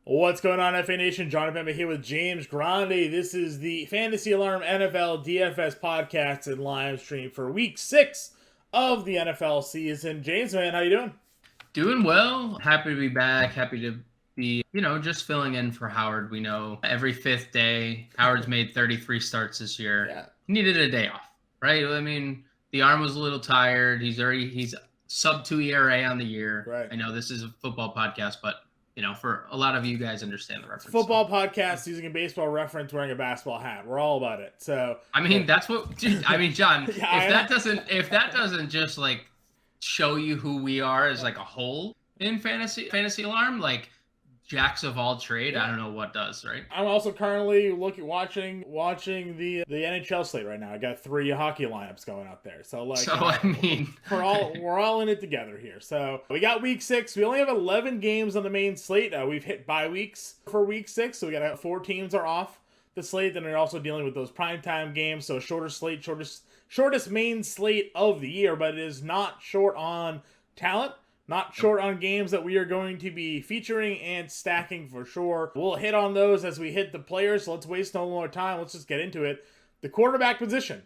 What's going on, FA Nation? John Impemba here with James Grande. This is the Fantasy Alarm NFL DFS podcast and live stream for Week 6 of the NFL season. James, man, how you doing? Doing well. Happy to be back. Happy to be, just filling in for Howard. We know every fifth day, Howard's made 33 starts this year. Yeah. He needed a day off, right? I mean, the arm was a little tired. He's sub 2 ERA on the year. Right. I know this is a football podcast, but for a lot of you guys understand the reference. Football podcast using a baseball reference, wearing a basketball hat. We're all about it. So I mean, that's what John, if that doesn't just like show you who we are as like a whole in fantasy alarm, like jacks of all trade, I don't know what does, right? I'm also currently watching the NHL slate right now. I got 3 hockey lineups going out there. So we're all in it together here. So we got week 6. We only have 11 games on the main slate. We've hit bye weeks for week 6, so we got 4 teams are off the slate. Then we're also dealing with those primetime games, so shorter slate, shortest main slate of the year, but it is not short on talent. Not short on games that we are going to be featuring and stacking for sure. We'll hit on those as we hit the players, so let's waste no more time. Let's just get into it. The quarterback position.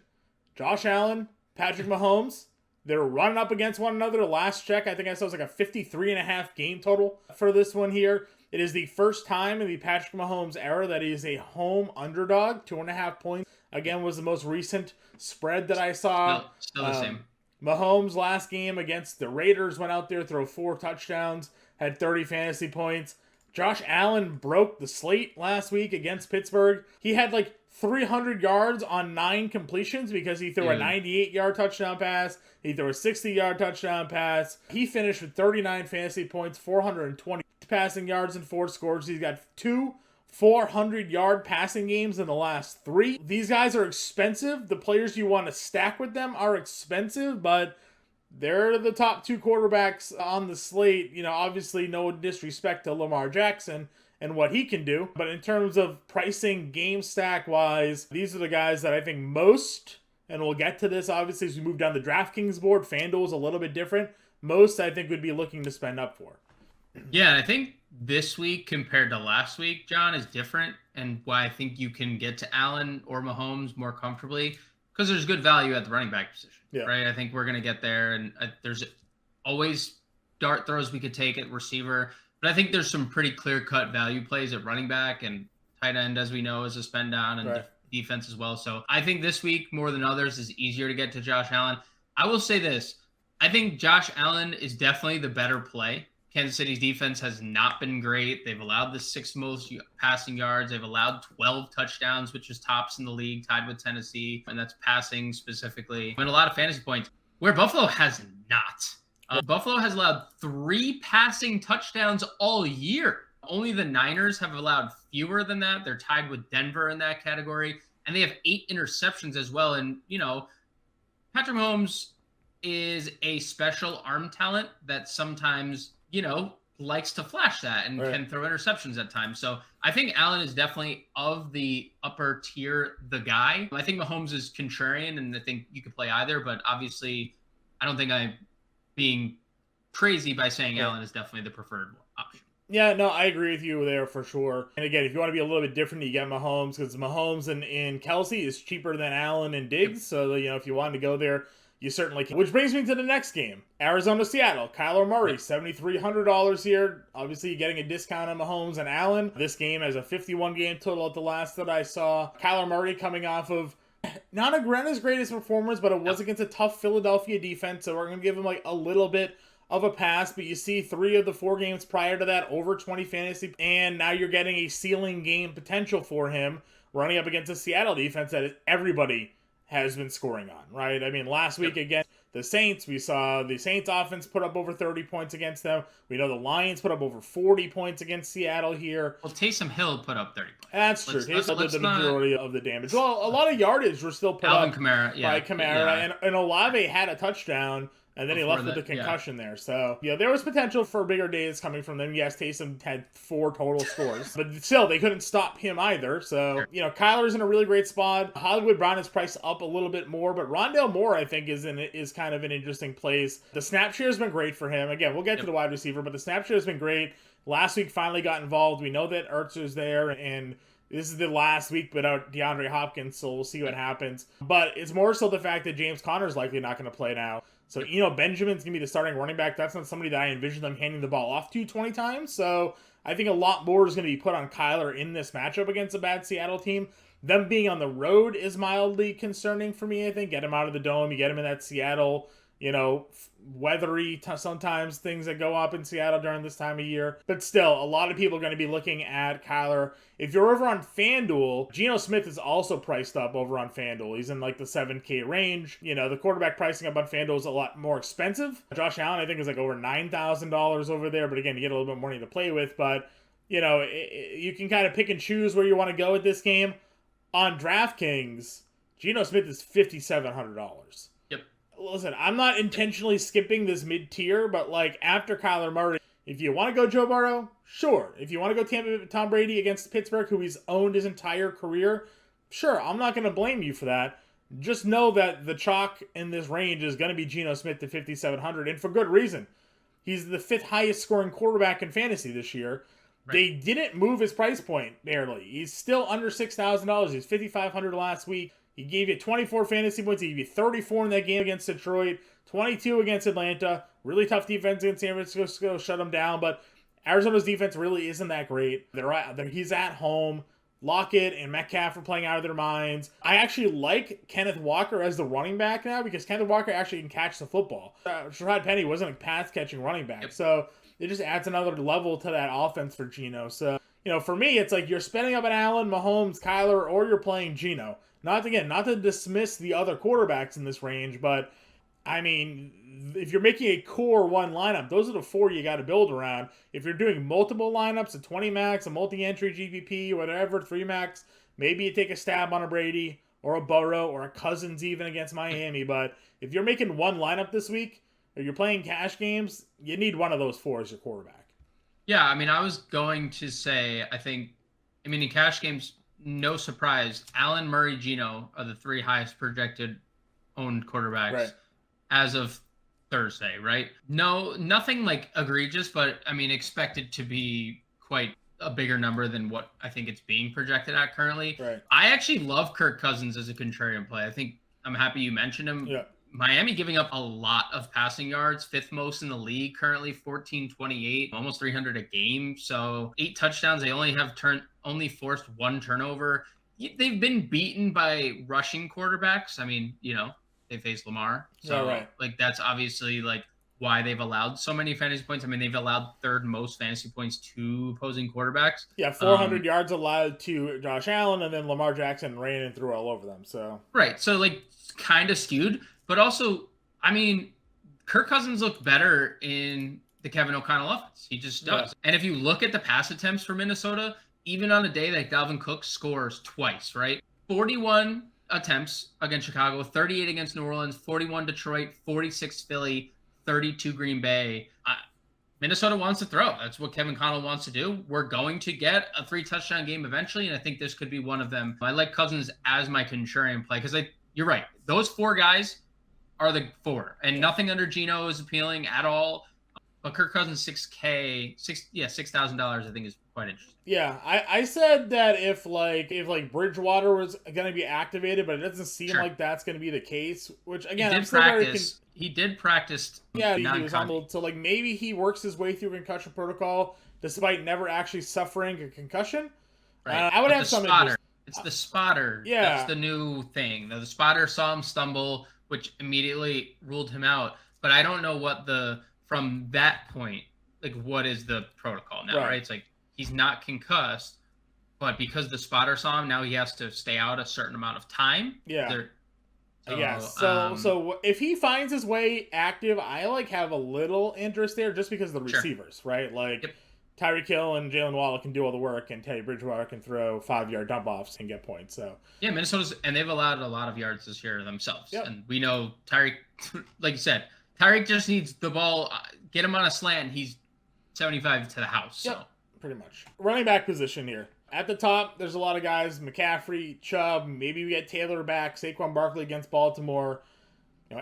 Josh Allen, Patrick Mahomes. They're running up against one another. Last check, I think I saw it was like a 53.5 game total for this one here. It is the first time in the Patrick Mahomes era that he is a home underdog. 2.5 points. Again, was the most recent spread that I saw. Still the same. Mahomes last game against the Raiders went out there, threw 4 touchdowns, had 30 fantasy points. Josh Allen broke the slate last week against Pittsburgh. He had like 300 yards on 9 completions because he threw a 98-yard touchdown pass. He threw a 60-yard touchdown pass. He finished with 39 fantasy points, 420 passing yards, and 4 scores. He's got 2 400-yard passing games in the last 3. These guys are expensive. The players you want to stack with them are expensive, but they're the top 2 quarterbacks on the slate. Obviously no disrespect to Lamar Jackson and what he can do, but in terms of pricing game stack wise, these are the guys that I think most, and we'll get to this obviously as we move down the DraftKings board. FanDuel is a little bit different. Most I think would be looking to spend up for. Yeah, I think this week compared to last week, John, is different, and why I think you can get to Allen or Mahomes more comfortably because there's good value at the running back position, right? I think we're going to get there, and there's always dart throws we could take at receiver, but I think there's some pretty clear-cut value plays at running back, and tight end, as we know, is a spend down, and defense as well. So I think this week, more than others, is easier to get to Josh Allen. I will say this. I think Josh Allen is definitely the better play. Kansas City's defense has not been great. They've allowed the 6th most passing yards. They've allowed 12 touchdowns, which is tops in the league, tied with Tennessee, and that's passing specifically. And a lot of fantasy points, where Buffalo has not. Buffalo has allowed 3 passing touchdowns all year. Only the Niners have allowed fewer than that. They're tied with Denver in that category, and they have 8 interceptions as well. And, Patrick Mahomes is a special arm talent that sometimes likes to flash that and can throw interceptions at times. So I think Allen is definitely of the upper tier, the guy. I think Mahomes is contrarian, and I think you could play either, but obviously I don't think I'm being crazy by saying Allen is definitely the preferred option. Yeah, no, I agree with you there for sure. And again, if you want to be a little bit different, you get Mahomes, because Mahomes and Kelsey is cheaper than Allen and Diggs. So, if you wanted to go there, you certainly can. Which brings me to the next game. Arizona-Seattle. Kyler Murray, $7,300 here. Obviously, you're getting a discount on Mahomes and Allen. This game has a 51-game total at the last that I saw. Kyler Murray coming off of not a Grande's greatest performance, but it was against a tough Philadelphia defense, so we're going to give him like a little bit of a pass. But you see 3 of the 4 games prior to that, over 20 fantasy, and now you're getting a ceiling game potential for him running up against a Seattle defense that is everybody has been scoring on, right? I mean, last week against the Saints, we saw the Saints offense put up over 30 points against them. We know the Lions put up over 40 points against Seattle here. Well, Taysom Hill put up 30 points. That's true. Taysom did the majority of the damage. Well, a lot of yardage were still put up by Kamara, and Olave had a touchdown, and then he left with the concussion there. So, there was potential for bigger days coming from them. Yes, Taysom had 4 total scores, but still, they couldn't stop him either. So, Kyler's in a really great spot. Hollywood Brown is priced up a little bit more, but Rondale Moore, I think, is kind of an interesting place. The snap share has been great for him. Again, we'll get to the wide receiver, but the snap share has been great. Last week finally got involved. We know that Ertz is there, and this is the last week without DeAndre Hopkins, so we'll see what happens. But it's more so the fact that James Conner's likely not going to play now. So, Benjamin's going to be the starting running back. That's not somebody that I envision them handing the ball off to 20 times. So I think a lot more is going to be put on Kyler in this matchup against a bad Seattle team. Them being on the road is mildly concerning for me, I think. Get him out of the dome. You get him in that Seattle, weathery, sometimes things that go up in Seattle during this time of year. But still, a lot of people are going to be looking at Kyler. If you're over on FanDuel, Geno Smith is also priced up over on FanDuel. He's in like the 7K range. The quarterback pricing up on FanDuel is a lot more expensive. Josh Allen, I think, is like over $9,000 over there. But again, you get a little bit more money to play with. But, you can kind of pick and choose where you want to go with this game. On DraftKings, Geno Smith is $5,700. Listen, I'm not intentionally skipping this mid-tier, but after Kyler Murray, if you want to go Joe Burrow, sure. If you want to go Tom Brady against Pittsburgh, who he's owned his entire career, sure. I'm not going to blame you for that. Just know that the chalk in this range is going to be Geno Smith to 5,700, and for good reason. He's the 5th highest scoring quarterback in fantasy this year. Right. They didn't move his price point barely. He's still under $6,000. He's $5,500 last week. He gave you 24 fantasy points. He gave you 34 in that game against Detroit, 22 against Atlanta. Really tough defense against San Francisco, shut them down. But Arizona's defense really isn't that great. He's at home. Lockett and Metcalf are playing out of their minds. I actually like Kenneth Walker as the running back now because Kenneth Walker actually can catch the football. Sherrod Penny wasn't a pass-catching running back. Yep. So it just adds another level to that offense for Geno. So, for me, it's like you're spending up an Allen, Mahomes, Kyler, or you're playing Geno. Not to dismiss the other quarterbacks in this range, but I mean, if you're making a core one lineup, those are the 4 you got to build around. If you're doing multiple lineups, a 20 max, a multi-entry GPP, whatever, 3 max, maybe you take a stab on a Brady or a Burrow or a Cousins even against Miami. But if you're making one lineup this week or you're playing cash games, you need one of those 4 as your quarterback. Yeah, I mean, I was going to say, in cash games, no surprise, Allen, Murray, Geno are the 3 highest projected owned quarterbacks as of Thursday, right? No, nothing egregious, but expected to be quite a bigger number than what I think it's being projected at currently. Right. I actually love Kirk Cousins as a contrarian play. I'm happy you mentioned him. Yeah. Miami giving up a lot of passing yards, 5th most in the league currently, 1428, almost 300 a game. So 8 touchdowns. They only forced 1 turnover. They've been beaten by rushing quarterbacks. They faced Lamar. So that's obviously why they've allowed so many fantasy points. They've allowed 3rd most fantasy points to opposing quarterbacks. Yeah, 400 yards allowed to Josh Allen, and then Lamar Jackson ran and threw all over them. So right. So kind of skewed. But also, Kirk Cousins looked better in the Kevin O'Connell offense. He just does. Yeah. And if you look at the pass attempts for Minnesota, even on a day that Dalvin Cook scores twice, right? 41 attempts against Chicago, 38 against New Orleans, 41 Detroit, 46 Philly, 32 Green Bay. Minnesota wants to throw. That's what Kevin O'Connell wants to do. We're going to get a 3-touchdown game eventually, and I think this could be one of them. I like Cousins as my contrarian play because you're right. Those 4 guys are the 4, and nothing under Geno is appealing at all. But Kirk Cousins, $6,000, I think is quite interesting. Yeah, I said that if Bridgewater was going to be activated, but it doesn't seem like that's going to be the case. Which again, he did practice. Yeah, he was humbled. So maybe he works his way through concussion protocol despite never actually suffering a concussion. Right. I would have some. It's the spotter. Yeah, that's the new thing. The spotter saw him stumble, which immediately ruled him out. But I don't know from that point, what is the protocol now, right? It's he's not concussed, but because the spotter saw him, now he has to stay out a certain amount of time. Yeah. So if he finds his way active, I have a little interest there just because of the receivers, right? Tyreek Hill and Jalen Waddle can do all the work, and Teddy Bridgewater can throw 5-yard dump-offs and get points. So yeah, they've allowed a lot of yards this year themselves. Yep. And we know Tyreek, like you said, Tyreek just needs the ball, get him on a slant, he's 75 to the house. So. Yep, pretty much. Running back position here. At the top, there's a lot of guys, McCaffrey, Chubb, maybe we get Taylor back, Saquon Barkley against Baltimore.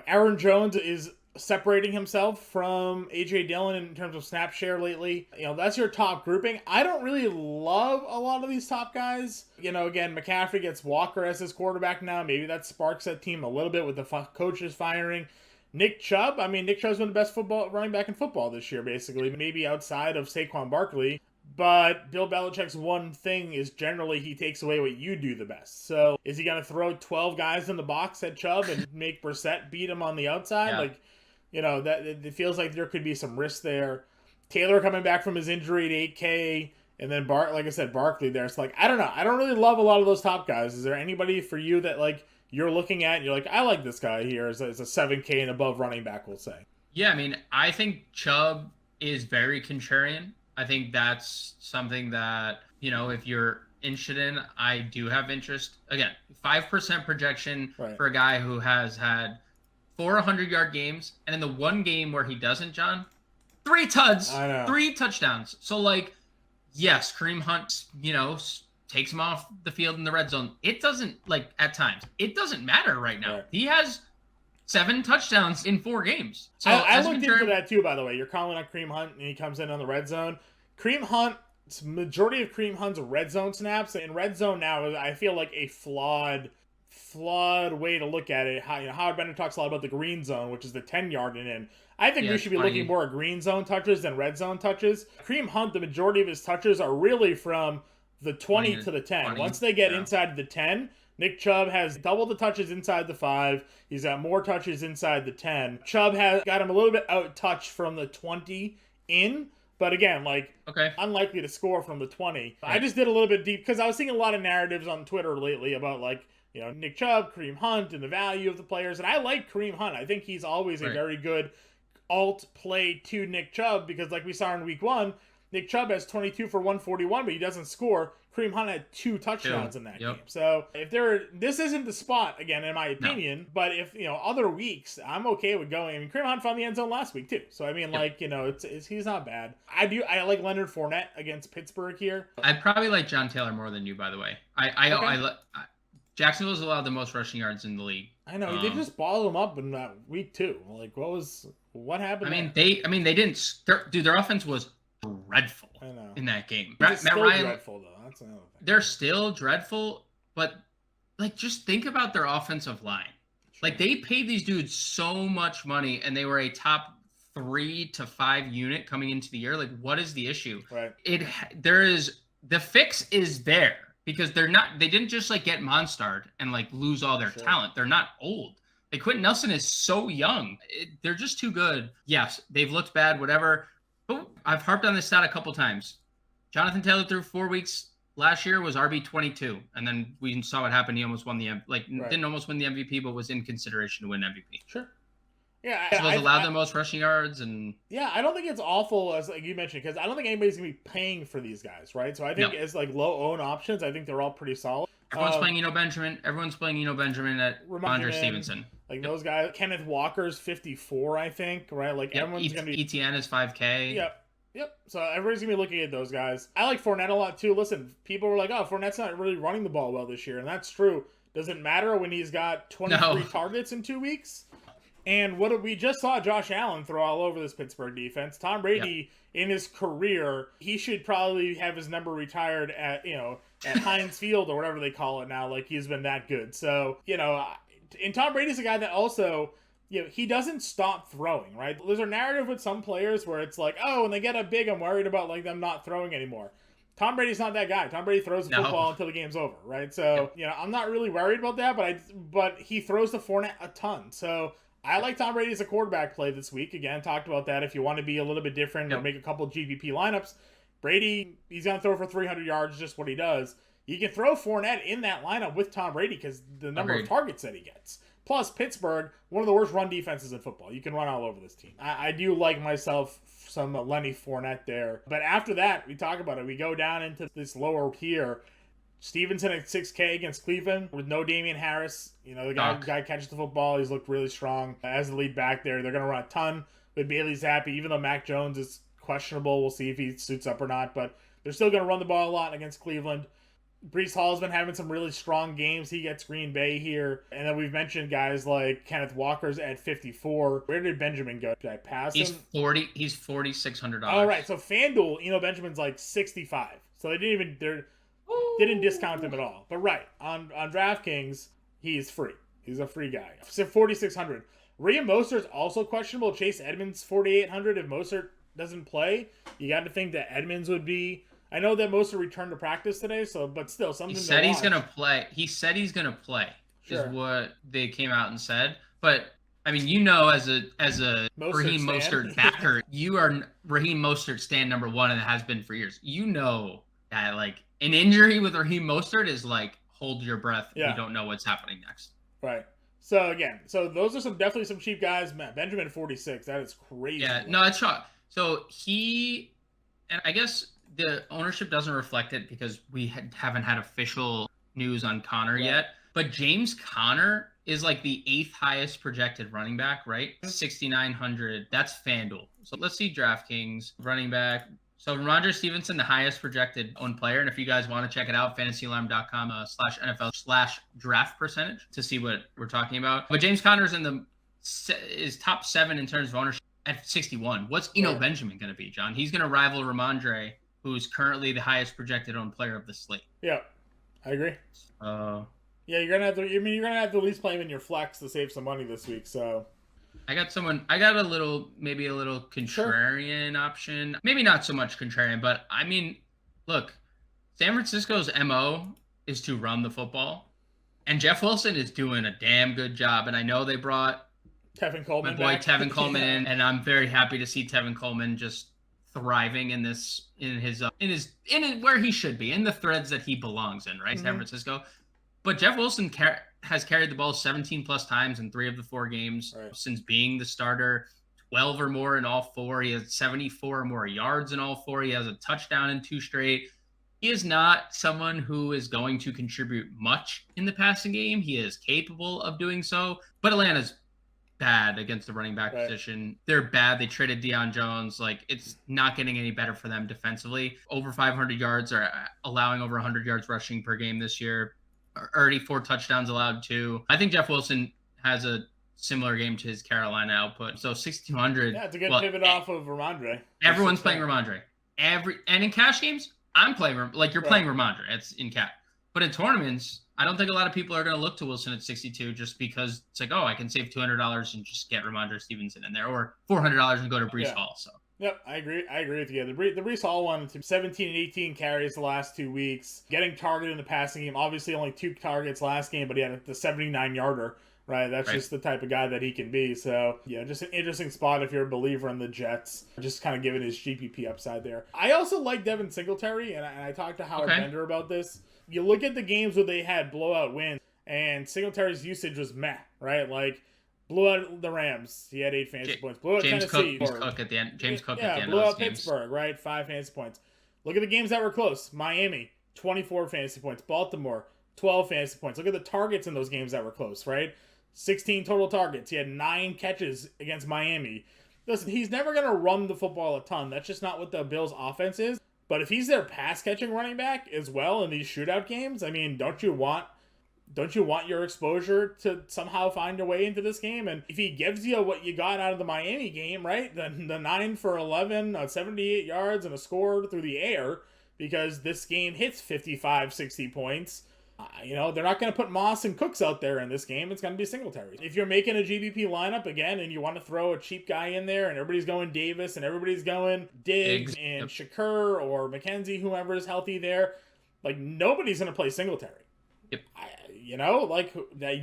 Aaron Jones is separating himself from A.J. Dillon in terms of snap share lately. That's your top grouping. I don't really love a lot of these top guys. Again, McCaffrey gets Walker as his quarterback now. Maybe that sparks that team a little bit with the coaches firing. Nick Chubb, Nick Chubb's been the best running back in football this year, basically. Maybe outside of Saquon Barkley. But Bill Belichick's one thing is generally he takes away what you do the best. So is he going to throw 12 guys in the box at Chubb and make Brissett beat him on the outside? Yeah. That it feels like there could be some risk there. Taylor coming back from his injury at 8K, and then like I said, Barkley there. It's I don't know. I don't really love a lot of those top guys. Is there anybody for you that you're looking at and you're I like this guy here as a 7K and above running back, we'll say? Yeah, I think Chubb is very contrarian. I think that's something that, if you're interested in, I do have interest. Again, 5% projection for a guy who has had 4 100-yard games, and in the one game where he doesn't, John, 3 touchdowns. So, yes, Kareem Hunt, takes him off the field in the red zone. It doesn't, at times, it doesn't matter right now. Right. He has 7 touchdowns in 4 games. So I looked into that too, by the way. You're calling on Kareem Hunt, and he comes in on the red zone. Majority of Kareem Hunt's red zone snaps. In red zone now, I feel like a flawed way to look at it. Howard Bennett talks a lot about the green zone, which is the 10-yard and in. I think we should be looking more at green zone touches than red zone touches. Kareem Hunt, the majority of his touches are really from the 20 to the 10. 20. Once they get inside the 10, Nick Chubb has double the touches inside the 5. He's got more touches inside the 10. Chubb has got him a little bit out-touched from the 20 in. But again, unlikely to score from the 20. Right. I just did a little bit deep because I was seeing a lot of narratives on Twitter lately about Nick Chubb, Kareem Hunt, and the value of the players. And I like Kareem Hunt. I think he's always a very good alt play to Nick Chubb because like we saw in week 1, Nick Chubb has 22 for 141, but he doesn't score. Kareem Hunt had 2 touchdowns in that game. So this isn't the spot, again, in my opinion, but if, other weeks, I'm okay with going. Kareem Hunt found the end zone last week too. So, he's not bad. I like Leonard Fournette against Pittsburgh here. I'd probably like John Taylor more than you, by the way. Jacksonville's allowed the most rushing yards in the league. I know. They just balled him up in week 2. What happened? They didn't. Their offense was dreadful in that game. Matt Ryan, dreadful though. That's another thing. They're still dreadful, but just think about their offensive line. Sure. They paid these dudes so much money, and they were a top 3 to 5 unit coming into the year. What is the issue? Right. The fix is there because they didn't just get monstered and lose all their talent. They're not old. Quentin Nelson is so young. They're just too good. Yes, they've looked bad, whatever. But I've harped on this stat a couple times. Jonathan Taylor through 4 weeks last year was RB22, and then we saw what happened. He almost won didn't almost win the MVP, but was in consideration to win MVP. Sure. Yeah, so those allowed the most rushing yards, and I don't think it's awful as you mentioned because I don't think anybody's gonna be paying for these guys, right? So I think as low own options, I think they're all pretty solid. Everyone's playing Benjamin. Everyone's playing Benjamin at Andre Stevenson. Those guys. Kenneth Walker's 54, I think, right? Everyone's gonna be. ETN is 5K. Yep. So everybody's going to be looking at those guys. I like Fournette a lot, too. Listen, people were like, oh, Fournette's not really running the ball well this year. And that's true. Does it matter when he's got 23 targets in 2 weeks? And we just saw Josh Allen throw all over this Pittsburgh defense. Tom Brady, in his career, he should probably have his number retired at Heinz Field or whatever they call it now. He's been that good. So, and Tom Brady's a guy that also... he doesn't stop throwing, right? There's a narrative with some players where it's when they get up big, I'm worried about them not throwing anymore. Tom Brady's not that guy. Tom Brady throws the football until the game's over, right? So, I'm not really worried about that, but he throws the Fournette a ton. So, I like Tom Brady as a quarterback play this week. Again, talked about that. If you want to be a little bit different or make a couple GPP lineups, Brady, he's going to throw for 300 yards, just what he does. You can throw Fournette in that lineup with Tom Brady because the number of targets that he gets. Plus, Pittsburgh, one of the worst run defenses in football. You can run all over this team. I do like myself some Lenny Fournette there. But after that, we talk about it. We go down into this lower tier. Stevenson at 6K against Cleveland with no Damian Harris. The guy catches the football. He's looked really strong as the lead back there. They're going to run a ton with Bailey Zappi. Even though Mac Jones is questionable, we'll see if he suits up or not. But they're still going to run the ball a lot against Cleveland. Brees Hall's been having some really strong games. He gets Green Bay here. And then we've mentioned guys like Kenneth Walker's at 54. Where did Benjamin go? Did I pass him? He's $4,600. All right. So FanDuel, Benjamin's like 65. So they didn't discount him at all. But right, on DraftKings, he's free. He's a free guy. 4,600. Raheem Mostert's also questionable. Chase Edmonds 4,800. If Mostert doesn't play, you got to think that Edmonds would be. I know that Mostert returned to practice today, but still something. He said to he's watch. Gonna play. He said he's gonna play. Sure. Is what they came out and said. But I mean, as a Raheem Mostert backer, you are Raheem Mostert stand number one, and it has been for years. You know that like an injury with Raheem Mostert is like hold your breath. Yeah. You don't know what's happening next. Right. So again, those are definitely some cheap guys. Man, Benjamin 46. That is crazy. Yeah. No, it's shot. So and I guess the ownership doesn't reflect it because we haven't had official news on Connor yet. But James Conner is like the 8th highest projected running back, right? 6,900. That's FanDuel. So let's see DraftKings running back. So Ramondre Stevenson, the highest projected owned player. And if you guys want to check it out, fantasyalarm.com/NFL/draft percentage to see what we're talking about. But James Conner is top 7 in terms of ownership at 61. What's Benjamin going to be, John? He's going to rival Ramondre, who's currently the highest projected owned player of the slate. Yeah, I agree. Yeah, you're gonna have to. You're gonna have to at least play him in your flex to save some money this week. So, I got a little contrarian option. Maybe not so much contrarian, but I mean, look, San Francisco's MO is to run the football, and Jeff Wilson is doing a damn good job. And I know they brought Tevin Coleman, my boy Tevin Coleman in, and I'm very happy to see Tevin Coleman just thriving in his where he should be, in the threads that he belongs in, right? Mm-hmm. San Francisco. But Jeff Wilson has carried the ball 17 plus times in 3 of the 4 games since being the starter, 12 or more in all 4. He has 74 or more yards in all 4. He has a touchdown in 2 straight. He is not someone who is going to contribute much in the passing game. He is capable of doing so, but Atlanta's bad against the running back position. They're bad. They traded Deion Jones. Like, it's not getting any better for them defensively. Over 500 yards, or allowing over 100 yards rushing per game this year. Already 4 touchdowns allowed too. I think Jeff Wilson has a similar game to his Carolina output. So 6,200. Yeah, it's a good pivot off of Ramondre. Everyone's playing Ramondre. And in cash games, I'm playing you're playing Ramondre. It's in cap. But in tournaments, I don't think a lot of people are going to look to Wilson at 62 just because it's like, I can save $200 and just get Ramondre Stevenson in there, or $400 and go to Brees Hall. So. Yep, I agree with you. The Brees Hall one, 17 and 18 carries the last 2 weeks. Getting targeted in the passing game. Obviously, only 2 targets last game, but he had the 79-yarder, right? That's just the type of guy that he can be. So, yeah, just an interesting spot if you're a believer in the Jets. Just kind of giving his GPP upside there. I also like Devin Singletary, and I talked to Howard Bender about this. You look at the games where they had blowout wins, and Singletary's usage was meh, right? Like, blew out the Rams. He had 8 fantasy points. Blew out Tennessee. James Cook at the end. Blew out Pittsburgh, right? 5 fantasy points. Look at the games that were close. Miami, 24 fantasy points. Baltimore, 12 fantasy points. Look at the targets in those games that were close, right? 16 total targets. He had 9 catches against Miami. Listen, he's never going to run the football a ton. That's just not what the Bills' offense is. But if he's their pass-catching running back as well in these shootout games, I mean, don't you want your exposure to somehow find a way into this game? And if he gives you what you got out of the Miami game, right, the 9 for 11, 78 yards and a score through the air, because this game hits 55, 60 points, they're not going to put Moss and Cooks out there in this game. It's going to be Singletary. If you're making a GBP lineup again and you want to throw a cheap guy in there and everybody's going Davis and everybody's going Diggs and Shakur or McKenzie, whoever is healthy there, like, nobody's going to play Singletary. Yep.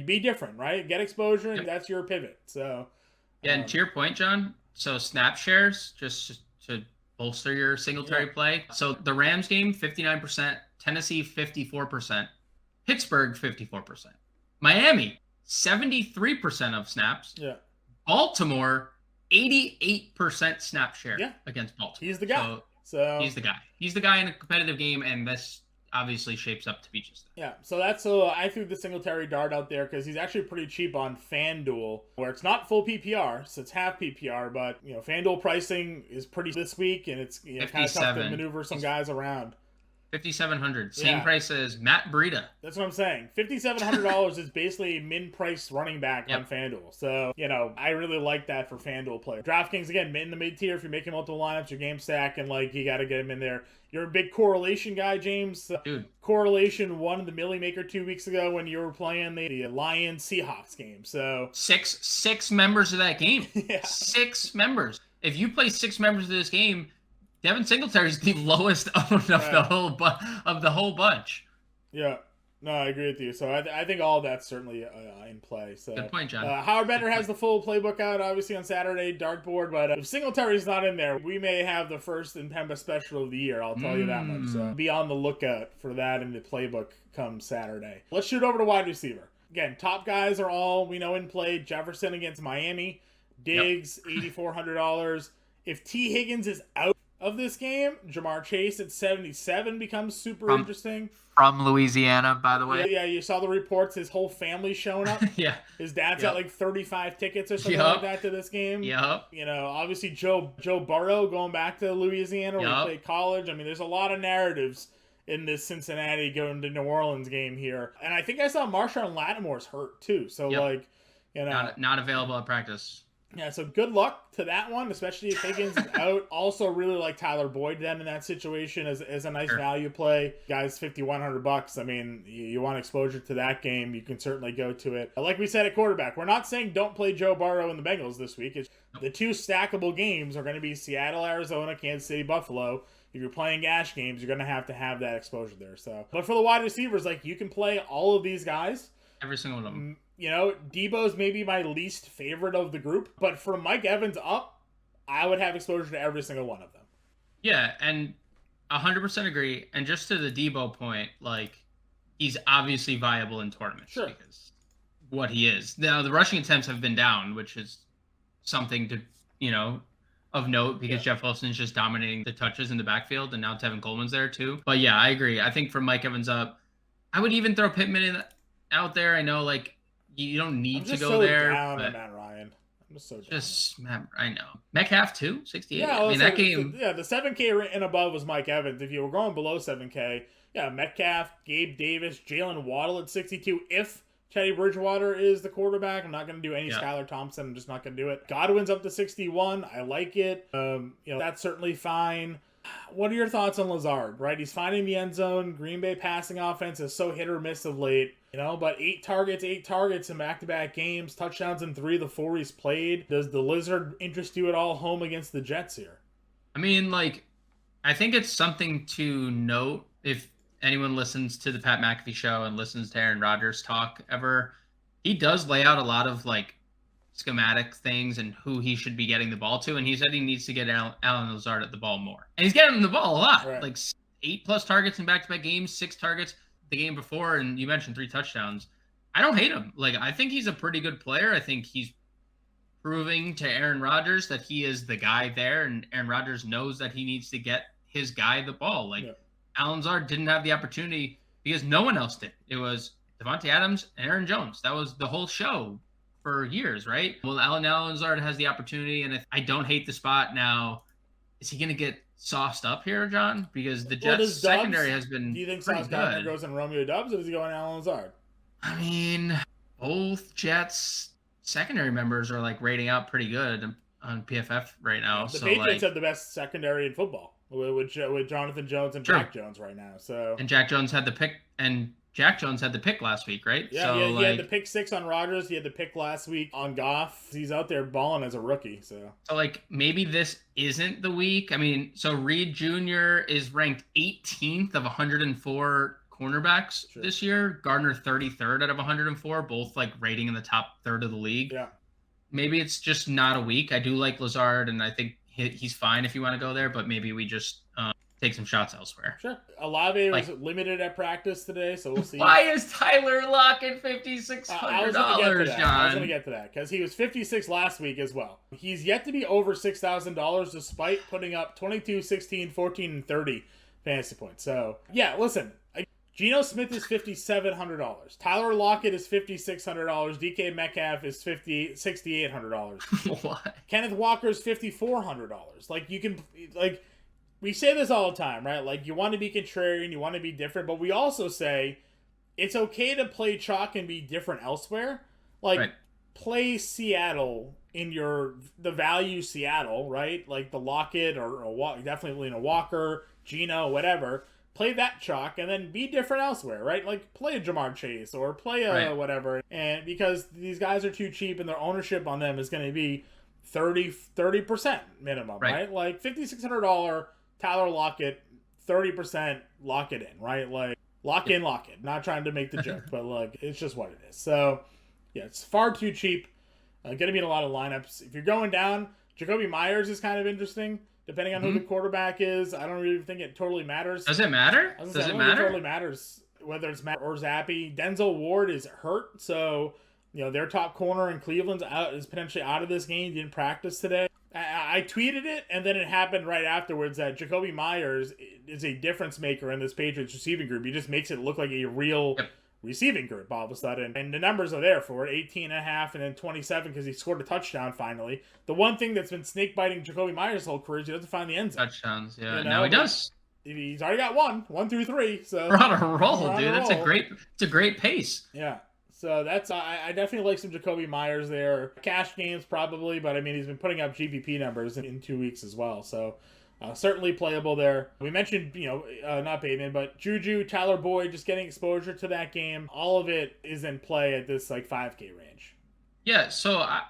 Be different, right? Get exposure, and that's your pivot. So, and to your point, John, so snap shares, just to bolster your Singletary play. So the Rams game, 59%, Tennessee, 54%, Pittsburgh, 54%, Miami, 73% of snaps. Yeah. Baltimore, 88% snap share against Baltimore. He's the guy. So he's the guy. He's the guy in a competitive game, and this obviously shapes up to be just that. Yeah, so I threw the Singletary dart out there because he's actually pretty cheap on FanDuel, where it's not full PPR, so it's half PPR, but FanDuel pricing is pretty this week, and it's kind of tough to maneuver some guys around. $5,700. Same price as Matt Breida. That's what I'm saying. $5,700 is basically a min-price running back on FanDuel. So, I really like that for FanDuel players. DraftKings, again, in the mid-tier, if you're making multiple lineups, your game stack, and, you got to get them in there. You're a big correlation guy, James. Dude. Correlation won the Millie Maker 2 weeks ago when you were playing the Lions-Seahawks game. So Six members of that game. Yeah. 6 members. If you play 6 members of this game, Devin Singletary is the lowest of the whole bunch. Yeah. No, I agree with you. So I think all of that's certainly in play. So good point, John. Howard Bender has the full playbook out, obviously, on Saturday, dartboard. But if Singletary's not in there, we may have the first Impemba special of the year. I'll tell you that much. So be on the lookout for that in the playbook come Saturday. Let's shoot over to wide receiver. Again, top guys are all we know in play. Jefferson against Miami. Diggs, $8,400. If T. Higgins is out of this game, Jamar Chase at 77 becomes super interesting. From Louisiana, by the way. Yeah, you saw the reports. His whole family's showing up. Yeah. His dad's got 35 tickets or something like that to this game. Yep. Obviously Joe Burrow going back to Louisiana where he played college. I mean, there's a lot of narratives in this Cincinnati going to New Orleans game here. And I think I saw Marshawn Lattimore's hurt too. So not available at practice. Yeah, so good luck to that one, especially if Higgins is out. Also, really like Tyler Boyd then in that situation as a nice value play. Guys, $5,100. I mean, you want exposure to that game, you can certainly go to it. Like we said at quarterback, we're not saying don't play Joe Burrow and the Bengals this week. The 2 stackable games are going to be Seattle, Arizona, Kansas City, Buffalo. If you're playing gash games, you're going to have that exposure there. So, but for the wide receivers, you can play all of these guys. Every single one of them. Debo's maybe my least favorite of the group, but for Mike Evans up, I would have exposure to every single one of them. Yeah, and 100% agree. And just to the Debo point, he's obviously viable in tournaments because what he is. Now, the rushing attempts have been down, which is something to, of note because Jeff Wilson's just dominating the touches in the backfield, and now Tevin Coleman's there too. But yeah, I agree. I think for Mike Evans up, I would even throw Pittman out there. I know, you don't need to go there. I'm just so down on Matt Ryan. I'm just so down. I know. Metcalf too, 68. Yeah, I mean, that game. The 7K and above was Mike Evans. If you were going below 7K, Metcalf, Gabe Davis, Jalen Waddle at 62. If Teddy Bridgewater is the quarterback, I'm not going to do any Skylar Thompson. I'm just not going to do it. Godwin's up to 61. I like it. That's certainly fine. What are your thoughts on Lazard, right? He's finding the end zone. Green Bay passing offense is so hit or miss of late, but 8 targets in back-to-back games, touchdowns in 3 of the 4 he's played. Does the Lizard interest you at all home against the Jets here? I mean, I think it's something to note if anyone listens to the Pat McAfee show and listens to Aaron Rodgers talk ever. He does lay out a lot of, schematic things and who he should be getting the ball to, and he said he needs to get Allen Lazard at the ball more, and he's getting the ball a lot. 8+ targets in back-to-back games, 6 targets the game before, and you mentioned 3 touchdowns. I don't hate him. I think he's a pretty good player. I think he's proving to Aaron Rodgers that he is the guy there, and Aaron Rodgers knows that he needs to get his guy the ball. Allen Lazard didn't have the opportunity because no one else did. It was Devontae Adams and Aaron Jones. That was the whole show for years, right? Well, Allen Lazard has the opportunity, and I don't hate the spot now. Is he going to get sauced up here, John? Because the Jets secondary has been. Do you think Sauce Gardner goes in Romeo Doubs, or does he go in Allen Lazard? I mean, both Jets secondary members are rating out pretty good on PFF right now. The Patriots have the best secondary in football with Jonathan Jones and Jack Jones right now. So Jack Jones had the pick last week, right? Yeah, he had the pick 6 on Rodgers. He had the pick last week on Goff. He's out there balling as a rookie. So maybe this isn't the week. I mean, so Reed Jr. is ranked 18th of 104 cornerbacks this year. Gardner 33rd out of 104, both rating in the top third of the league. Yeah. Maybe it's just not a week. I do like Lazard, and I think he's fine if you want to go there, but maybe we just take some shots elsewhere. Sure. Olave was limited at practice today, so we'll see. Why is Tyler Lockett $5,600, John? I was going to get to that because he was $56 last week as well. He's yet to be over $6,000 despite putting up 22, 16, 14, and 30 fantasy points. So, yeah, listen. Geno Smith is $5,700. Tyler Lockett is $5,600. DK Metcalf is $6,800. What? Kenneth Walker is $5,400. we say this all the time, right? Like, you want to be contrarian, you want to be different, but we also say it's okay to play chalk and be different elsewhere. Like, play Seattle in the value Seattle, right? Like the Lockett or definitely Walker, Gino, whatever. Play that chalk and then be different elsewhere, right? Like, play a Jamar Chase or play a whatever. And because these guys are too cheap and their ownership on them is going to be 30% minimum, right? Like, $5,600 Tyler Lockett, 30%, lock it in, right? Like, lock in. Not trying to make the joke, but like, it's just what it is. So, yeah, it's far too cheap. Going to be in a lot of lineups. If you're going down, Jacoby Myers is kind of interesting, depending on who the quarterback is. I don't really think it totally matters. Does it matter? Does it matter? It totally matters whether it's Matt or Zappy. Denzel Ward is hurt, so their top corner in Cleveland's is potentially out of this game. He didn't practice today. I tweeted it, and then it happened right afterwards that Jacoby Myers is a difference maker in this Patriots receiving group. He just makes it look like a real receiving group all of a sudden. And the numbers are there for it, 18.5 and then 27 because he scored a touchdown finally. The one thing that's been snake biting Jacoby Myers' whole career is he doesn't find the end zone. Touchdowns, yeah. Now he does. He's already got one through three. So we're on a roll, dude. That's a great pace. Yeah. So that's I definitely like some Jacoby Myers there. Cash games probably, but I mean he's been putting up GPP numbers in 2 weeks as well. So certainly playable there. We mentioned not Bateman, but Juju, Tyler Boyd, just getting exposure to that game. All of it is in play at this like 5K range. Yeah. So I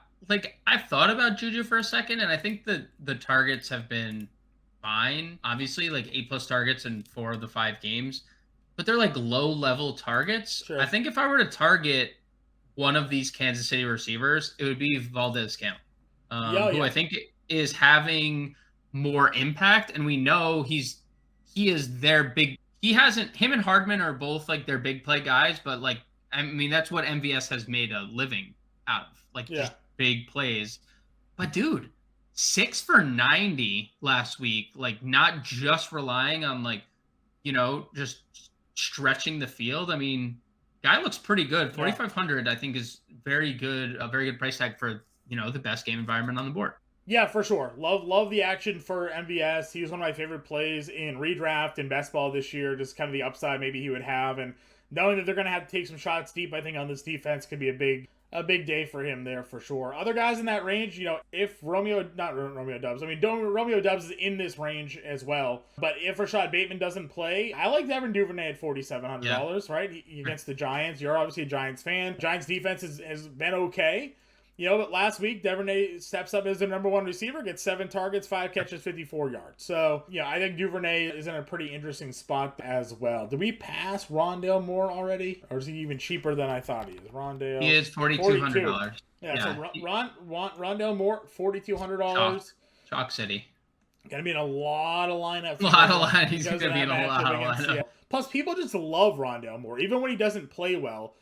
thought about Juju for a second, and I think the targets have been fine. Obviously, like 8+ targets in 4 of the 5 games. But they're like low-level targets. Sure. I think if I were to target one of these Kansas City receivers, it would be Valdez-Scantling, who I think is having more impact. And we know he is their big. Him and Hardman are both like their big play guys. But like, I mean, that's what MVS has made a living out of, like just big plays. But dude, 6 for 90 last week. Like, not just relying on like, just stretching the field. I mean, guy looks pretty good. 4,500 I think is very good, a very good price tag for the best game environment on the board. Yeah, for sure. Love the action for MVS. He was one of my favorite plays in redraft and best ball this year. Just kind of the upside maybe he would have, and knowing that they're going to have to take some shots deep, I think on this defense could be a big day for him there for sure. Other guys in that range, if Romeo Doubs is in this range as well. But if Rashad Bateman doesn't play, I like Devin Duvernay at $4,700, right? Against the Giants. You're obviously a Giants fan. Giants defense has been okay. But last week, Duvernay steps up as their number 1 receiver, gets 7 targets, 5 catches, 54 yards. So, I think Duvernay is in a pretty interesting spot as well. Did we pass Rondale Moore already? Or is he even cheaper than I thought he is? Rondale. He is $4,200. Yeah, so Rondale Moore, $4,200. Chalk City. Going to be in a lot of lineups. He's going to be in a lot of lineups. Plus, people just love Rondale Moore. Even when he doesn't play well,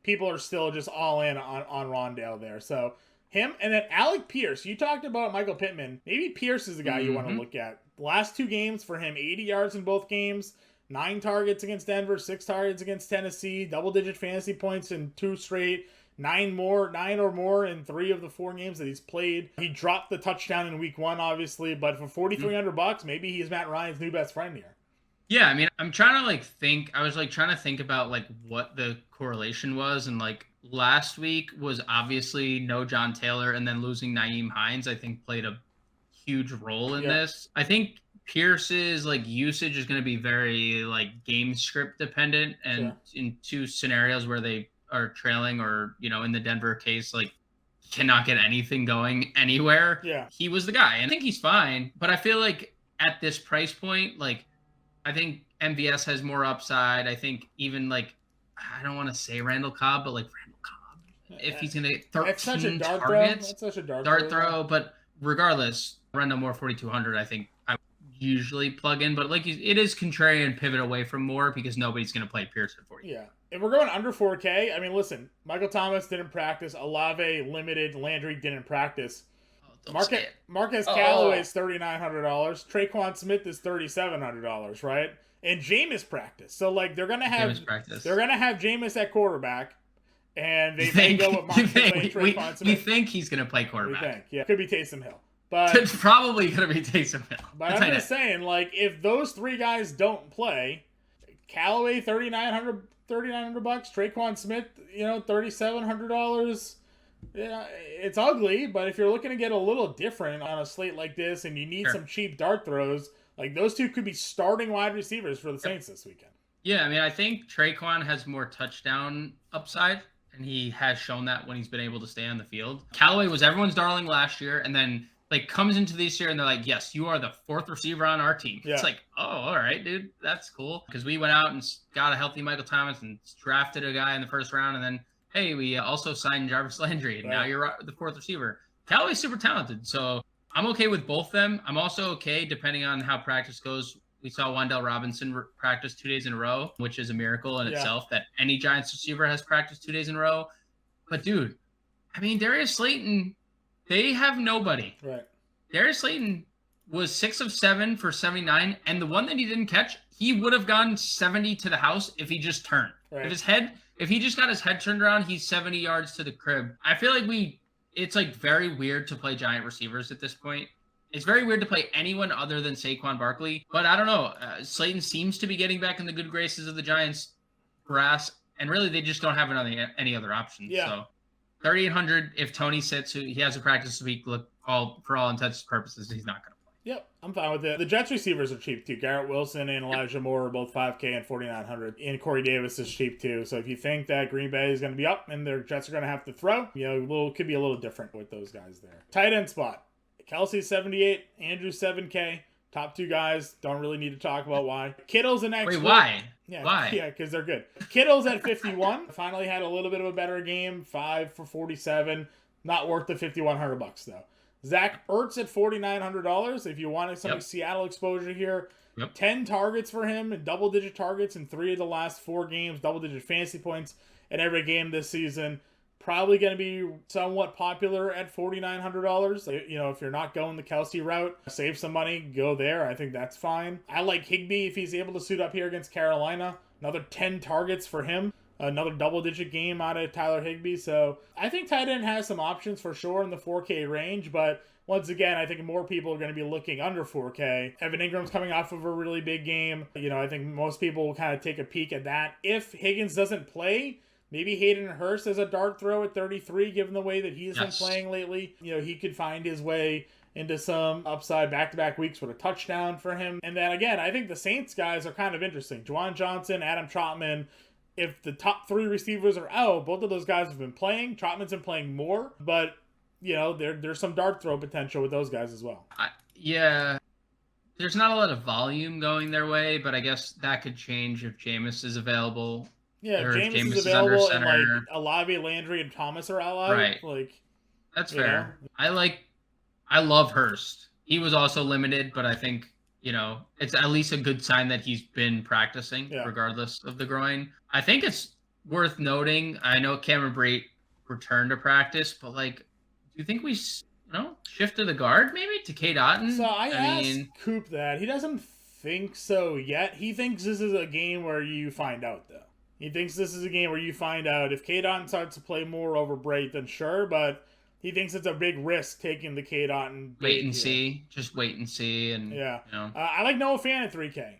people are still just all in on Rondale there. So him, and then Alec Pierce. You talked about Michael Pittman. Maybe Pierce is the guy you want to look at. The last 2 games for him, 80 yards in both games, 9 targets against Denver, 6 targets against Tennessee, double-digit fantasy points in 2 straight, 9 or more in 3 of the 4 games that he's played. He dropped the touchdown in week 1, obviously, but for $4,300, maybe he's Matt Ryan's new best friend here. Yeah, I mean, I'm trying to think. I was trying to think about what the correlation was, and last week was obviously no John Taylor, and then losing Nyheim Hines, I think, played a huge role in this. I think Pierce's usage is going to be very game script dependent, and in 2 scenarios where they are trailing, or in the Denver case, cannot get anything going anywhere. Yeah, he was the guy, and I think he's fine. But I feel like at this price point, I think MVS has more upside. I think even I don't want to say Randall Cobb, but Randall Cobb, if he's gonna get 13 targets, that's such a dart throw. But regardless, Randall Moore 4,200. I think I usually plug in, but it is contrarian pivot away from Moore because nobody's gonna play Pierce at 40. Yeah, if we're going under 4K, I mean, listen, Michael Thomas didn't practice, Olave limited, Landry didn't practice. Marquez Callaway is $3,900. Traquan Smith is $3,700, right? And Jameis practice. So they're gonna have Jameis at quarterback, and they may go with Marquez and Traquan Smith. You think he's gonna play quarterback? We think, yeah. Could be Taysom Hill. But it's probably going to be Taysom Hill. But I'm just saying, like, if those three guys don't play, Callaway $3,900, Traquan Smith, $3,700. Yeah, it's ugly, but if you're looking to get a little different on a slate like this, and you need some cheap dart throws, like those two could be starting wide receivers for the Saints this weekend. Yeah, I mean, I think Traquan has more touchdown upside, and he has shown that when he's been able to stay on the field. Callaway was everyone's darling last year, and then comes into this year, and they're like, yes, you are the fourth receiver on our team. Yeah. It's like, oh, all right, dude, that's cool. Because we went out and got a healthy Michael Thomas and drafted a guy in the first round, and then, hey, we also signed Jarvis Landry, and now you're the fourth receiver. Callaway's super talented, so I'm okay with both of them. I'm also okay, depending on how practice goes. We saw Wan'Dale Robinson practice 2 days in a row, which is a miracle in itself that any Giants receiver has practiced 2 days in a row. But, dude, I mean, Darius Slayton, they have nobody. Right. Darius Slayton was 6 of 7 for 79, and the one that he didn't catch, he would have gone 70 to the house if he just turned. Right. If he just got his head turned around, he's 70 yards to the crib. I feel like it's very weird to play Giant receivers at this point. It's very weird to play anyone other than Saquon Barkley. But I don't know. Slayton seems to be getting back in the good graces of the Giants brass, and really they just don't have any other options. Yeah. So 3,800 if Tony sits, he has a practice this week. For all intents and purposes, he's not going to play. Yep, I'm fine with it. The Jets receivers are cheap too. Garrett Wilson and Elijah Moore are both $5K and $4,900. And Corey Davis is cheap too. So if you think that Green Bay is going to be up and their Jets are going to have to throw, could be a little different with those guys there. Tight end spot. Kelsey 78, Andrew 7K. Top two guys. Don't really need to talk about why. Kittle's an expert. Wait, why? Yeah, why? Yeah, because they're good. Kittle's at 51. Finally had a little bit of a better game. 5 for 47. Not worth the $5,100 though. Zach Ertz at $4,900. If you wanted some Seattle exposure here, 10 targets for him and double-digit targets in 3 of the last 4 games. Double-digit fantasy points in every game this season. Probably going to be somewhat popular at $4,900. If you're not going the Kelsey route, save some money, go there. I think that's fine. I like Higbee if he's able to suit up here against Carolina. Another 10 targets for him. Another double-digit game out of Tyler Higbee. So I think tight end has some options for sure in the 4K range. But once again, I think more people are going to be looking under 4K. Evan Ingram's coming off of a really big game. I think most people will kind of take a peek at that. If Higgins doesn't play, maybe Hayden Hurst as a dart throw at 33, given the way that he's been playing lately. He could find his way into some upside back-to-back weeks with a touchdown for him. And then again, I think the Saints guys are kind of interesting. Juwan Johnson, Adam Trautman. If the top 3 receivers are out, both of those guys have been playing. Trautman's been playing more, but there's some dart throw potential with those guys as well. There's not a lot of volume going their way, but I guess that could change if Jameis is available. Yeah, if Jameis is available and Olave, Landry, and Thomas are all out. Right. That's fair. I love Hurst. He was also limited, but I think, it's at least a good sign that he's been practicing regardless of the groin. I think it's worth noting. I know Cameron Brate returned to practice, but do you think we, shift to the guard maybe to Cade Otton? So I asked Coop that. He doesn't think so yet. He thinks this is a game where you find out though. He thinks this is a game where you find out. If Cade Otton starts to play more over Brate, then sure, but he thinks it's a big risk taking the Cade Otton. Wait and see. Just wait and see. And I like Noah Fant at 3K.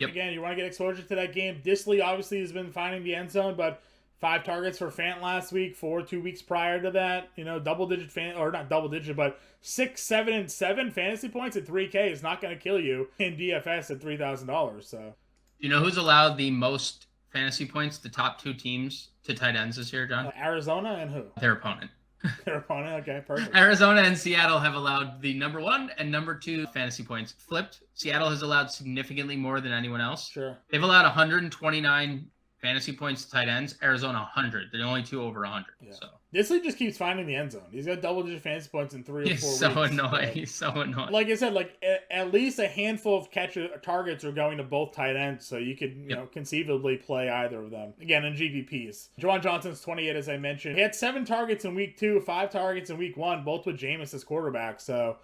Again, you want to get exposure to that game. Disley obviously has been finding the end zone, but 5 targets for Fant last week, 4 2 weeks prior to that. Double-digit not double-digit, but 6, 7, and 7 fantasy points at 3K is not going to kill you in DFS at $3,000. So, you know who's allowed the most fantasy points, the top 2 teams to tight ends this year, John? Arizona and who? Their opponent. Their opponent, okay, perfect. Arizona and Seattle have allowed the number 1 and number 2 fantasy points. Flipped, Seattle has allowed significantly more than anyone else. Sure. They've allowed 129 fantasy points to tight ends. Arizona 100. They're the only 2 over 100. Yeah. So Disley just keeps finding the end zone. He's got double-digit fantasy points in 3 or 4 weeks. He's so annoying. He's so annoying. Like I said, at least a handful of targets are going to both tight ends, so you could conceivably play either of them. Again, in GPPs. Juwan Johnson's 28, as I mentioned. He had 7 targets in week 2, 5 targets in week 1, both with Jameis as quarterback. So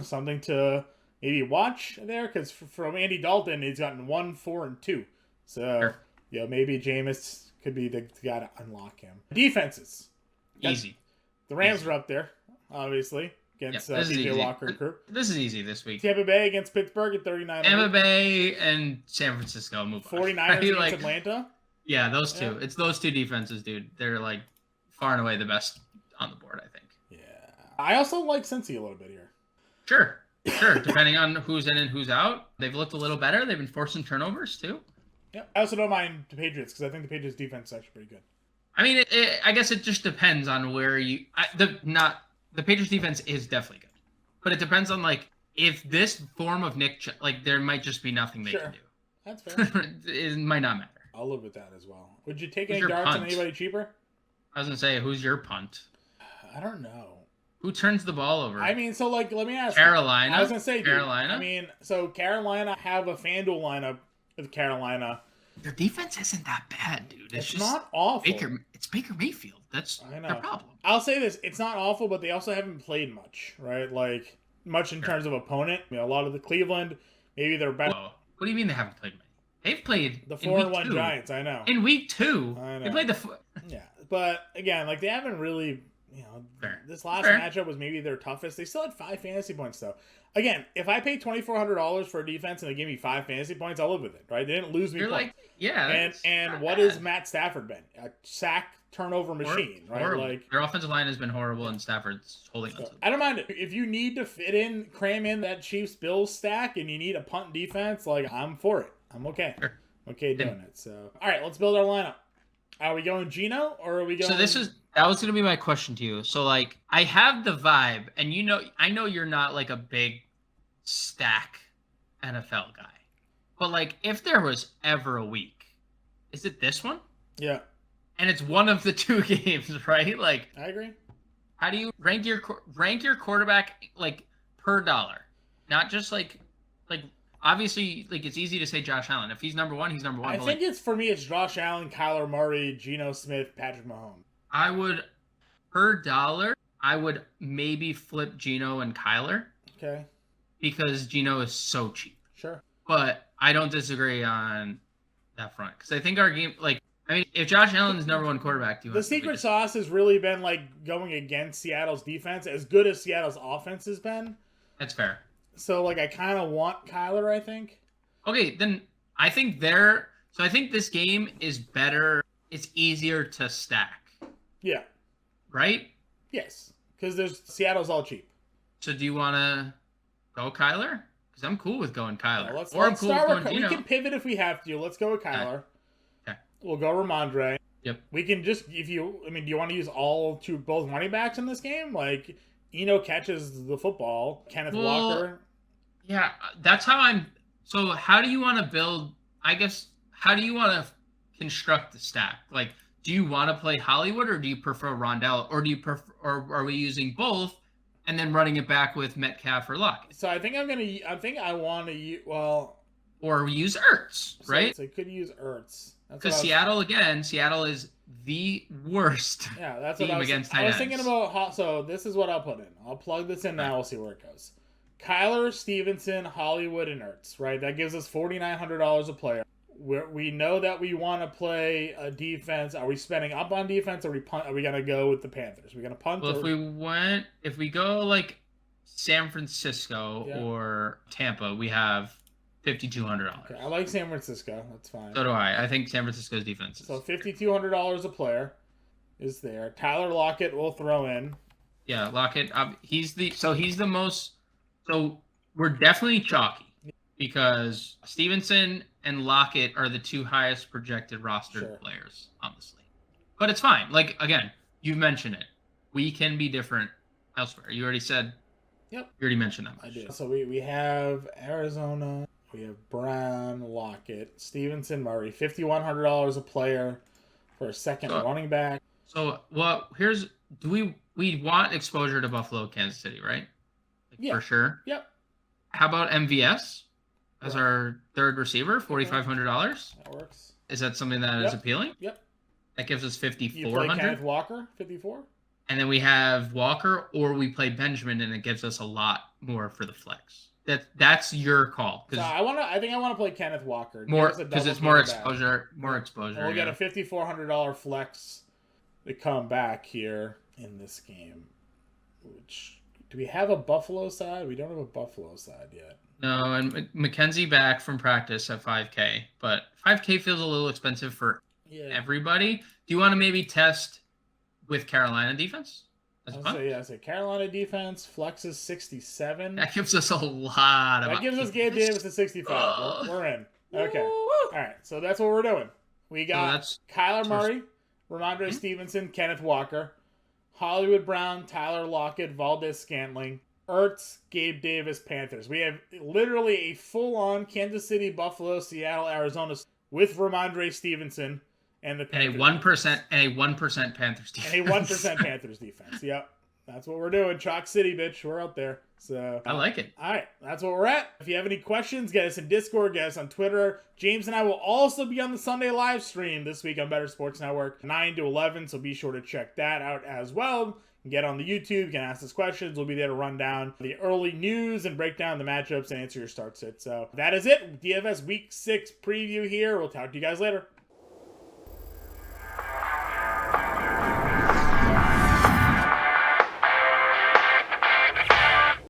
something to maybe watch there, because from Andy Dalton, he's gotten 1, 4, and 2. So maybe Jameis could be the guy to unlock him. Defenses. Easy. The Rams are up there, obviously. against PJ Walker and crew. This is easy this week. Tampa Bay against Pittsburgh at 39. Tampa Bay and San Francisco move 49ers against Atlanta. Yeah, those two. It's those two defenses, dude. They're like far and away the best on the board, I think. Yeah. I also like Cincy a little bit here. Sure. Depending on who's in and who's out. They've looked a little better. They've been forcing turnovers, too. Yeah. I also don't mind the Patriots because I think the Patriots defense is actually pretty good. I mean, I guess it just depends on where you... The Patriots defense is definitely good. But it depends on, like, if this form of there might just be nothing they can do. That's fair. It might not matter. I'll live with that as well. Would you take any darts on anybody cheaper? I was going to say, who's your punt? I don't know. Who turns the ball over? I mean, so, like, let me ask Carolina? I was going to say, Carolina? I mean, so Carolina have a FanDuel lineup with Carolina. Their defense isn't that bad, dude. It's just not awful. It's Baker Mayfield. That's their problem. I'll say this. It's not awful, but they also haven't played much, right? Like, much in terms of opponent. You know, a lot of the Cleveland, maybe they're better. Whoa. What do you mean they haven't played many? They've played the 4-1 Giants, I know. In week 2. I know. They played Yeah, but again, like, they haven't really... You know, this last matchup was maybe their toughest. They still had 5 fantasy points, though. Again, if I pay $2,400 for a defense and they give me 5 fantasy points, I'll live with it, right? They didn't lose me points. Like, yeah. And what has Matt Stafford been? A sack turnover machine, right? Horrible. Like, their offensive line has been horrible, and Stafford's holding on to it. I don't mind it. If you need to cram in that Chiefs-Bills stack, and you need a punt defense, like, I'm for it. I'm okay. Sure. Okay doing it. So, all right, let's build our lineup. Are we going Geno, or are we going... So that was going to be my question to you. So, like, I have the vibe, and I know you're not, like, a big stack NFL guy. But, like, if there was ever a week, is it this one? Yeah. And it's one of the 2 games, right? Like, I agree. How do you rank your quarterback, like, per dollar? Not just, like obviously, like, it's easy to say Josh Allen. If he's number 1, he's number 1. I think for me, it's Josh Allen, Kyler Murray, Geno Smith, Patrick Mahomes. Per dollar, I would maybe flip Geno and Kyler. Okay. Because Geno is so cheap. Sure. But I don't disagree on that front. Because I think our game, like, I mean, if Josh Allen is number 1 quarterback, the secret sauce has really been, like, going against Seattle's defense, as good as Seattle's offense has been. That's fair. So, like, I kind of want Kyler, I think. Okay, then I think so I think this game is better. It's easier to stack. Yeah. Right? Yes. Because Seattle's all cheap. So do you want to go Kyler? Because I'm cool with going Kyler. Let's I'm cool with going Geno. We can pivot if we have to. Let's go with Kyler. Okay. We'll go Ramondre. Yep. We can just, do you want to use both running backs in this game? Like, Eno catches the football. Kenneth Walker. Yeah, that's how so how do you want to build, how do you want to construct the stack? Like, do you want to play Hollywood, or do you prefer Rondell, or or are we using both and then running it back with Metcalf or Lockett? So I think I want to use, or we use Ertz, right? So I could use Ertz. Because Seattle is the worst that's team against tight ends. I was thinking about, so this is what I'll put in. I'll plug this in now. We'll see where it goes. Kyler, Stevenson, Hollywood, and Ertz, right? That gives us $4,900 a player. We know that we want to play a defense. Are we spending up on defense, or are we going to go with the Panthers? Are we going to punt? Well, if we go like San Francisco or Tampa, we have $5,200. Okay, I like San Francisco. That's fine. So do I. I think San Francisco's defense is... So $5,200 a player is there. Tyler Lockett we'll throw in. Yeah, Lockett. He's the most... So we're definitely chalky because Stevenson and Lockett are the 2 highest projected rostered players on the slate. But it's fine. Like, again, you mentioned it. We can be different elsewhere. You already said... Yep. You already mentioned that much. I did. So we have Arizona... We have Brown, Lockett, Stevenson, Murray, $5,100 a player for a second running back. So, we want exposure to Buffalo, Kansas City, right? For sure. Yep. How about MVS as our 3rd receiver, $4,500? That works. Is that something that is appealing? Yep. That gives us $5,400. You play Kenneth Walker, 54. And then we have Walker, or we play Benjamin, and it gives us a lot more for the flex. That's your call. So I think I want to play Kenneth Walker. More because it's more exposure. More exposure. And we'll get a $5,400 flex to come back here in this game, which Do we have a Buffalo side? We don't have a Buffalo side yet. No, and Mackenzie back from practice at 5K, but 5K feels a little expensive for everybody. Do you want to maybe test with Carolina defense? I say Carolina defense, flex is 67. That gives us a lot of That gives us Gabe Davis at 65. We're in. Okay. All right, so that's what we're doing. We got Kyler Murray, Ramondre Stevenson, Kenneth Walker, Hollywood Brown, Tyler Lockett, Valdez Scantling, Ertz, Gabe Davis, Panthers. We have literally a full-on Kansas City, Buffalo, Seattle, Arizona with Ramondre Stevenson and the Panthers. And a 1% Panthers defense. And a 1% Panthers defense. Yep. That's what we're doing. Chalk City, bitch. We're out there. So I like it. All right. That's what we're at. If you have any questions, get us in Discord, get us on Twitter. James and I will also be on the Sunday live stream this week on Better Sports Network, 9 to 11. So be sure to check that out as well. Get on the YouTube, you can ask us questions. We'll be there to run down the early news and break down the matchups and answer your start sit. So that is it. DFS Week 6 preview here. We'll talk to you guys later.